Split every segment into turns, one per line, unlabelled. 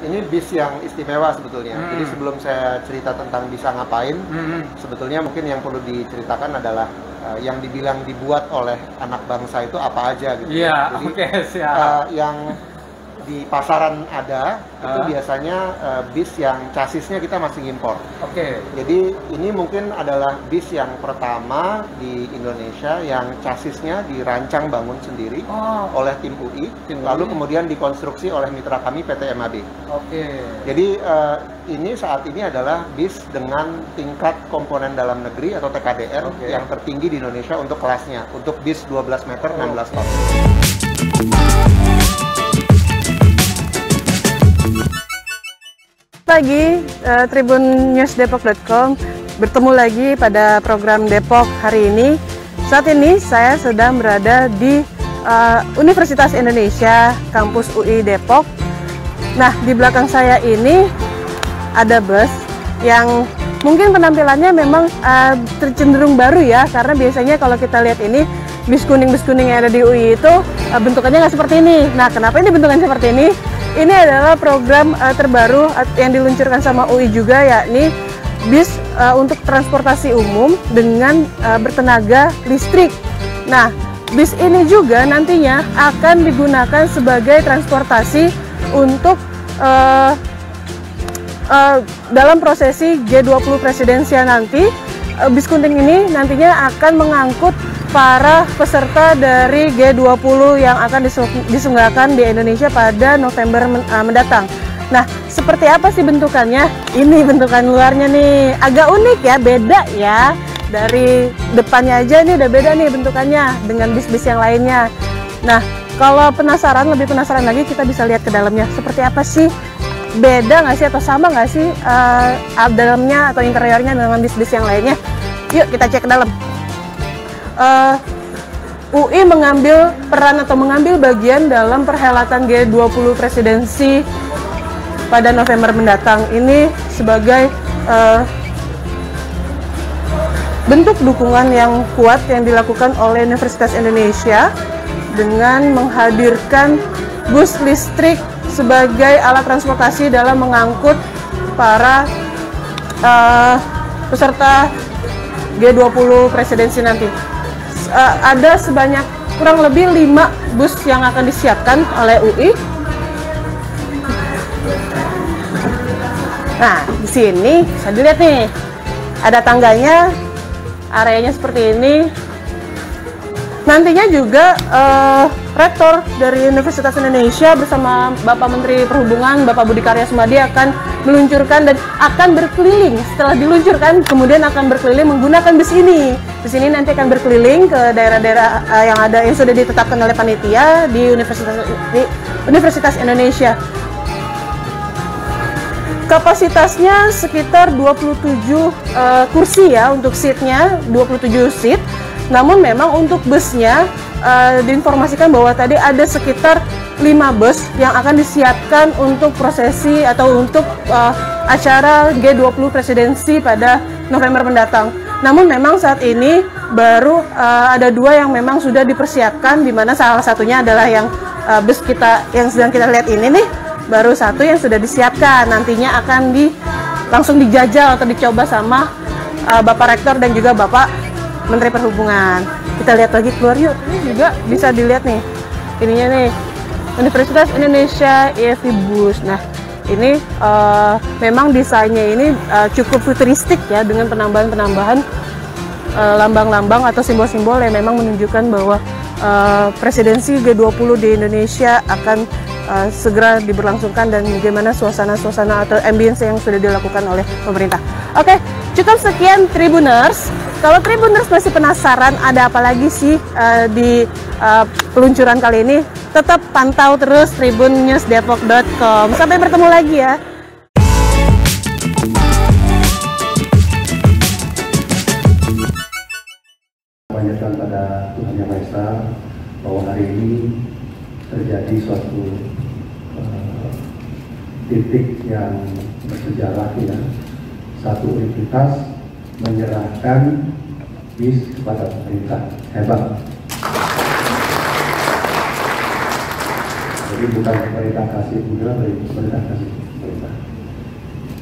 ini bis yang istimewa sebetulnya. Jadi sebelum saya cerita tentang bisa ngapain, sebetulnya mungkin yang perlu diceritakan adalah yang dibilang dibuat oleh anak bangsa itu apa aja gitu.
Iya,
Jadi
oke, siap.
yang di pasaran ada itu biasanya bis yang chasisnya kita masih impor.
Oke.
Jadi ini mungkin adalah bis yang pertama di Indonesia yang chasisnya dirancang bangun sendiri oleh tim UI, lalu kemudian dikonstruksi oleh mitra kami PT MAB.
Oke.
Jadi ini saat ini adalah bis dengan tingkat komponen dalam negeri atau TKDR yang tertinggi di Indonesia untuk kelasnya, untuk bis 12 meter 16 ton.
Pagi, tribunnews.depok.com bertemu lagi pada program Depok hari ini. Saat ini saya sedang berada di Universitas Indonesia, kampus UI Depok. Nah, di belakang saya ini ada bus yang mungkin penampilannya memang cenderung baru ya, karena biasanya kalau kita lihat ini bis kuning yang ada di UI itu bentukannya nggak seperti ini. Nah, kenapa ini bentukannya seperti ini? Ini adalah program terbaru yang diluncurkan sama UI juga, yakni bis untuk transportasi umum dengan bertenaga listrik. Nah, bis ini juga nantinya akan digunakan sebagai transportasi untuk dalam prosesi G20 presidensial nanti. Bis kuning ini nantinya akan mengangkut para peserta dari G20 yang akan diselenggarakan di Indonesia pada November mendatang. Nah, seperti apa sih bentukannya? Ini bentukan luarnya nih, agak unik ya, beda ya. Dari depannya aja nih udah beda nih bentukannya dengan bis-bis yang lainnya. Nah, kalau lebih penasaran lagi, kita bisa lihat ke dalamnya. Seperti apa sih? Beda nggak sih atau sama nggak sih dalamnya atau interiornya dengan bis-bis yang lainnya? Yuk kita cek ke dalam. UI mengambil peran atau mengambil bagian dalam perhelatan G20 presidensi pada November mendatang. Ini sebagai bentuk dukungan yang kuat yang dilakukan oleh Universitas Indonesia dengan menghadirkan bus listrik sebagai alat transportasi dalam mengangkut para peserta G20 presidensi nanti. Ada sebanyak kurang lebih 5 bus yang akan disiapkan oleh UI. Nah, di sini bisa dilihat nih, ada tangganya, areanya seperti ini. Nantinya juga Rektor dari Universitas Indonesia bersama Bapak Menteri Perhubungan, Bapak Budi Karya Sumadi akan meluncurkan dan akan berkeliling. Setelah diluncurkan, kemudian akan berkeliling menggunakan bus ini. Bus ini nanti akan berkeliling ke daerah-daerah yang sudah ditetapkan oleh panitia di Universitas Indonesia. Kapasitasnya sekitar 27 kursi ya untuk seatnya, 27 seat. Namun memang untuk busnya diinformasikan bahwa tadi ada sekitar 5 bus yang akan disiapkan untuk prosesi atau untuk acara G20 presidensi pada November mendatang. Namun memang saat ini baru ada 2 yang memang sudah dipersiapkan, di mana salah satunya adalah yang bus kita yang sedang kita lihat ini nih, baru 1 yang sudah disiapkan. Nantinya akan langsung dijajal atau dicoba sama Bapak Rektor dan juga Bapak Menteri Perhubungan. Kita lihat lagi keluar yuk. Ini juga bisa dilihat nih, ininya nih, Universitas Indonesia EV Bus. Nah, ini memang desainnya ini cukup futuristik ya, dengan penambahan lambang-lambang atau simbol-simbol yang memang menunjukkan bahwa presidensi G20 di Indonesia akan segera diberlangsungkan dan bagaimana suasana-suasana atau ambience yang sudah dilakukan oleh pemerintah. Oke, cukup sekian Tribuners. Kalau Tribuners masih penasaran ada apa lagi sih di peluncuran kali ini, tetap pantau terus tribunnews.depok.com. Sampai bertemu lagi ya.
Menyatakan pada Tuhan Yang Maha Esa bahwa hari ini terjadi suatu titik yang bersejarah ya. Satu universitas menyerahkan bis kepada pemerintah. Hebat. Jadi bukan pemerintah kasih bunga, pemerintah kasih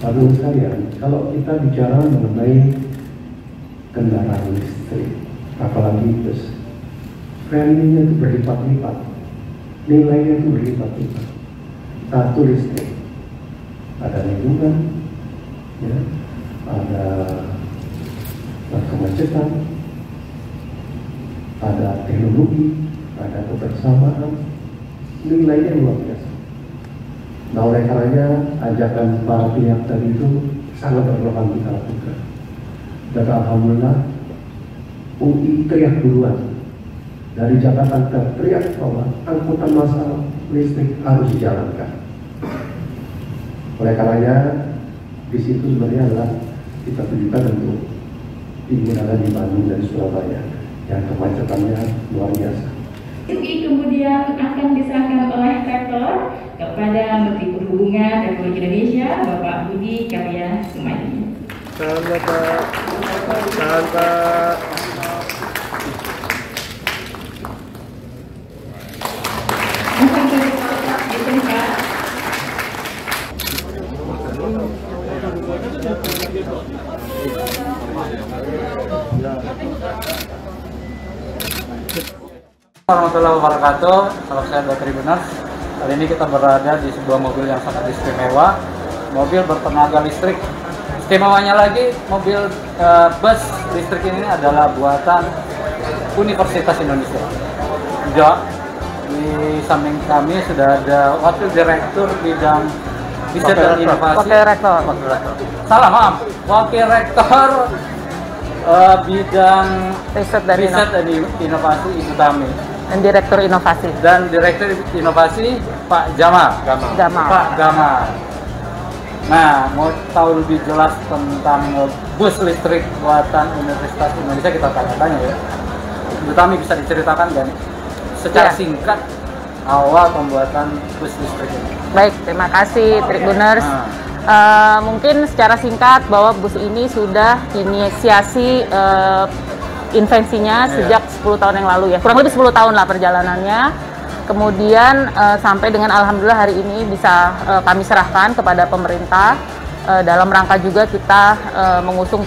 Bapak sekalian, kalau kita bicara mengenai kendaraan listrik, apalagi bus, value-nya itu berlipat-lipat, nilainya itu berlipat-lipat. Satu listrik, ada lingkungan, ya, ada kemacetan, ada teknologi, ada kebersamaan, nilainya luar biasa. Nah, oleh karenanya ajakan para pihak tadi itu sangat relevan kita lakukan. Dan alhamdulillah UI teriak duluan. Dari Jakarta teriak bahwa angkutan massal listrik harus dijalankan. Oleh karenanya di situ sebenarnya adalah kita tujukan untuk digunakan di Bandung dan Surabaya yang kemacetannya luar biasa.
UI kemudian akan diserahkan oleh Rektor kepada Menteri Perhubungan Republik Indonesia, Bapak Budi Karya Sumadi.
Salam Bapak. Salam Pak.
Warahmatullahi wabarakatuh. Salam sehat buat Tribuners. Kali ini kita berada di sebuah mobil yang sangat istimewa, mobil bertenaga listrik. Istimewanya lagi, mobil bus listrik ini adalah buatan Universitas Indonesia. Di samping kami sudah ada Wakil Direktur Bidang Riset dan Inovasi. Salah, maaf. Wakil Rektor Bidang Riset dan Inovasi Ibu Tami.
Dan Direktur Inovasi.
Dan Direktur Inovasi Pak Jamal. Pak Gamal. Nah, mau tahu lebih jelas tentang bus listrik buatan Universitas Indonesia, kita tanya-tanya ya. Ibu Tami bisa diceritakan kan secara singkat awal pembuatan bus listrik ini?
Baik, terima kasih Tribuners. Mungkin secara singkat bahwa bus ini sudah inisiasi invensinya sejak 10 tahun yang lalu ya. Kurang lebih 10 tahun lah perjalanannya. Kemudian sampai dengan alhamdulillah hari ini bisa kami serahkan kepada pemerintah dalam rangka juga kita mengusung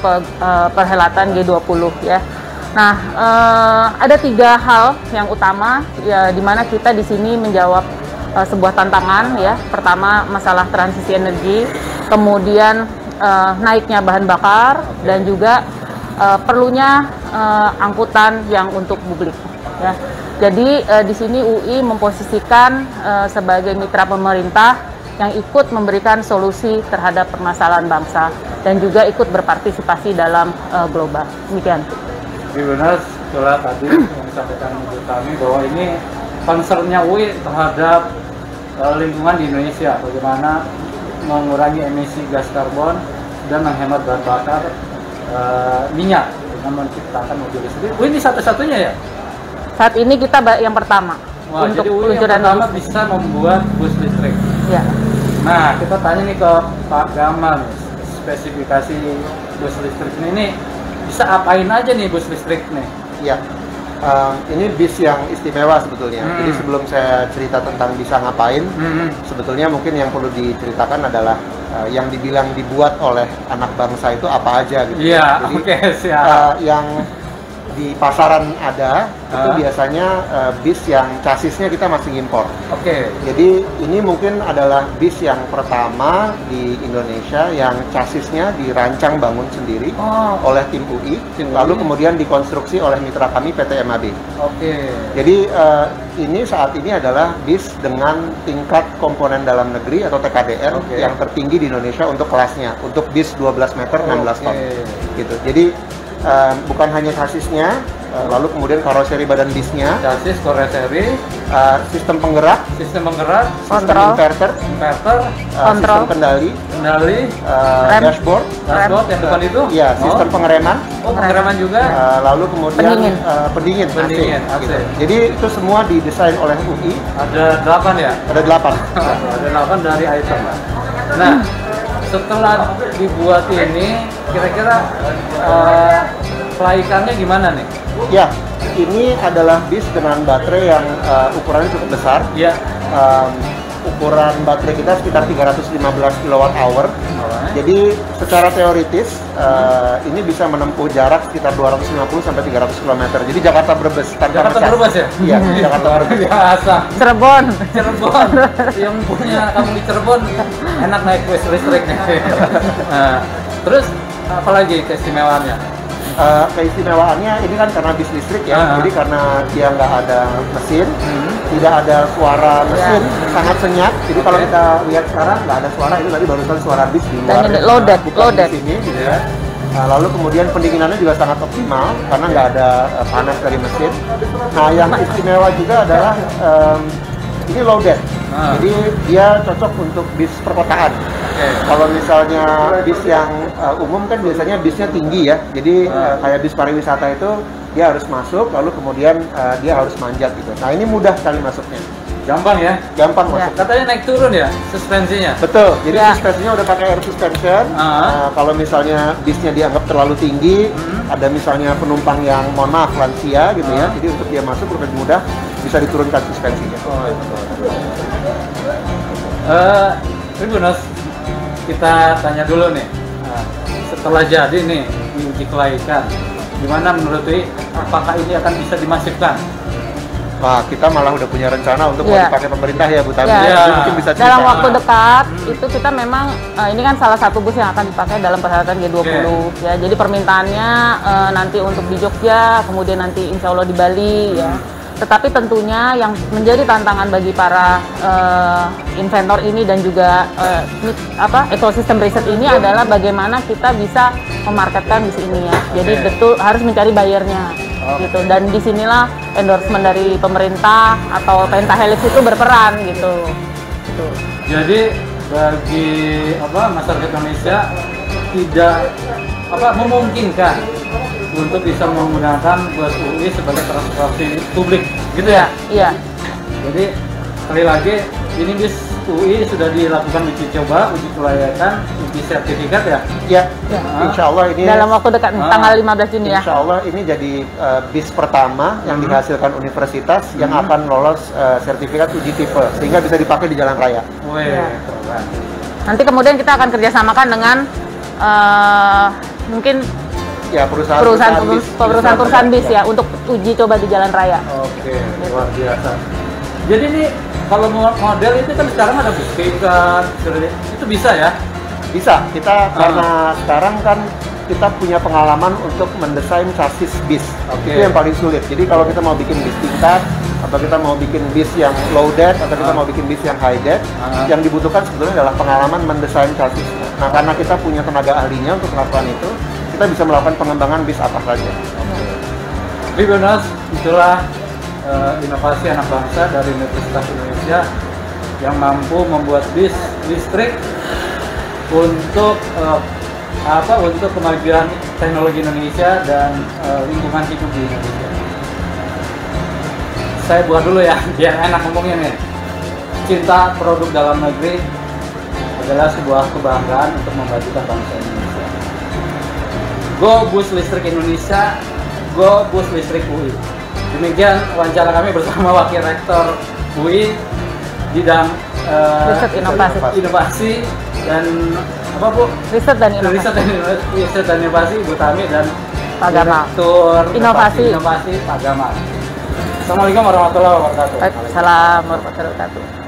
perhelatan G20 ya. Nah, ada 3 hal yang utama ya, di mana kita di sini menjawab sebuah tantangan ya. Pertama masalah transisi energi, kemudian naiknya bahan bakar, dan juga perlunya angkutan yang untuk publik ya. Jadi di sini UI memposisikan sebagai mitra pemerintah yang ikut memberikan solusi terhadap permasalahan bangsa dan juga ikut berpartisipasi dalam global. Demikian.
Benar, setelah tadi yang disampaikan Ibu Tami bahwa ini concernnya UI terhadap lingkungan di Indonesia, bagaimana mengurangi emisi gas karbon dan menghemat bahan bakar minyak dengan menciptakan mobil listrik. UI ini satu-satunya ya?
Saat ini kita yang pertama.
Wah,
untuk
jadi UI yang pertama bisa membuat bus listrik.
Ya.
Nah, kita tanya nih ke Pak Gamal nih, spesifikasi bus listrik ini bisa apain aja nih bus listrik nih?
Ya, ini bis yang istimewa sebetulnya. Jadi sebelum saya cerita tentang bisa ngapain, sebetulnya mungkin yang perlu diceritakan adalah yang dibilang dibuat oleh anak bangsa itu apa aja gitu.
Iya,
Jadi yang di pasaran ada itu biasanya bis yang chasisnya kita masih impor. Jadi ini mungkin adalah bis yang pertama di Indonesia yang chasisnya dirancang bangun sendiri oleh tim UI, lalu kemudian dikonstruksi oleh mitra kami PT MAB. Jadi ini saat ini adalah bis dengan tingkat komponen dalam negeri atau TKDR yang tertinggi di Indonesia untuk kelasnya, untuk bis 12 meter 16 ton. Gitu. Jadi bukan hanya chassisnya, lalu kemudian karoseri badan bisnya,
chassis, karoseri,
sistem penggerak,
sistem
inverter, sistem kendali, dashboard
yang depan itu,
ya, sistem pengereman,
pengereman juga,
lalu kemudian pendingin AC. Gitu. Jadi itu semua didesain oleh UI.
Ada 8 ya?
Ada 8.
Ada 8 dari item. Nah, setelah dibuat ini, kira-kira kelaikannya gimana nih?
Ya, ini adalah bis dengan baterai yang ukurannya cukup besar.
Ya.
ukuran baterai kita sekitar 315 kWh. Jadi secara teoritis ini bisa menempuh jarak sekitar 250 sampai 300 km. Jadi Jakarta Brebes tanpa
Jakarta
ngecas.
Brebes ya?
Iya, Jakarta Brebes.
Biasa.
Cirebon.
Cirebon. Yang punya kamu di Cirebon enak naik bus listrik nih. Nah, terus apalagi keistimewaannya?
Keistimewaannya ini kan karena bis listrik ya, jadi karena dia nggak ada mesin, tidak ada suara mesin, sangat senyap. Jadi kalau kita lihat sekarang nggak ada suara, itu tadi barusan suara bis di luar.
Dan loaded,
bukan di sini, gitu ya. Lalu kemudian pendinginannya juga sangat optimal karena nggak ada panas dari mesin. Nah, yang istimewa juga adalah ini loaded, jadi dia cocok untuk bis perkotaan. Kalau misalnya bis yang umum kan biasanya bisnya tinggi ya, jadi kayak bis pariwisata itu dia harus masuk, lalu kemudian dia harus manjat gitu. Nah ini mudah sekali masuknya.
Gampang ya?
Gampang masuk.
Katanya naik turun ya suspensinya?
Betul, jadi suspensinya udah pakai air suspension. Kalau misalnya bisnya dianggap terlalu tinggi, ada misalnya penumpang yang mohon maaf lansia gitu ya, jadi untuk dia masuk lebih mudah bisa diturunkan suspensinya.
Tribuners, kita tanya dulu nih, setelah jadi nih diuji kelaikan, gimana menurut Wi, apakah ini akan bisa dimasifkan?
Wah, kita malah udah punya rencana untuk mau dipakai pemerintah ya, Bu Tami. Mungkin bisa cerita.
Dalam waktu dekat itu kita memang ini kan salah satu bus yang akan dipakai dalam perhelatan G20 ya. Jadi permintaannya nanti untuk di Jogja, kemudian nanti insya Allah di Bali ya. Tetapi tentunya yang menjadi tantangan bagi para inventor ini dan juga ekosistem riset ini adalah bagaimana kita bisa memarketkan bis ini ya. Jadi betul harus mencari buyernya gitu. Dan disinilah endorsement dari pemerintah atau Pentahelix itu berperan gitu.
Jadi bagi masyarakat Indonesia tidak memungkinkan untuk bisa menggunakan bus UI sebagai transportasi publik, gitu ya?
Iya.
Jadi sekali lagi ini bis UI sudah dilakukan uji coba, uji kelayakan, uji sertifikat ya?
Iya. Insya Allah ini
dalam waktu dekat tanggal 15 Juni ya.
Insya Allah ini jadi bis pertama yang dihasilkan universitas yang akan lolos sertifikat uji tipe sehingga bisa dipakai di jalan raya.
Nanti kemudian kita akan kerjasamakan dengan mungkin perusahaan bis ya untuk uji coba di jalan raya.
Oke, luar biasa. Jadi ini kalau model itu kan sekarang ada bus pick-up, itu bisa ya?
Bisa. Kita karena sekarang kan kita punya pengalaman untuk mendesain chassis bis. Itu yang paling sulit. Jadi kalau kita mau bikin bis tingkat atau kita mau bikin bis yang low deck atau kita mau bikin bis yang high deck, yang dibutuhkan sebetulnya adalah pengalaman mendesain chassisnya. Nah, karena kita punya tenaga ahlinya untuk melakukan itu, kita bisa melakukan pengembangan bis apa saja.
Tribuners, itulah inovasi anak bangsa dari Universitas Indonesia yang mampu membuat bis listrik untuk untuk kemajuan teknologi Indonesia dan lingkungan hidup di Indonesia. Saya buat dulu ya, biar enak ngomongnya nih. Cinta produk dalam negeri adalah sebuah kebanggaan untuk memajukan bangsa Indonesia. Go Bus Listrik Indonesia, Go Bus Listrik UI. Demikian wawancara kami bersama Wakil Rektor UI bidang
riset
inovasi dan apa Bu?
Riset dan
inovasi Bu Tami dan
Pak Gamal.
Direktur inovasi Pak Gamal. Assalamualaikum warahmatullahi wabarakatuh.
Waalaikumsalam warahmatullahi wabarakatuh.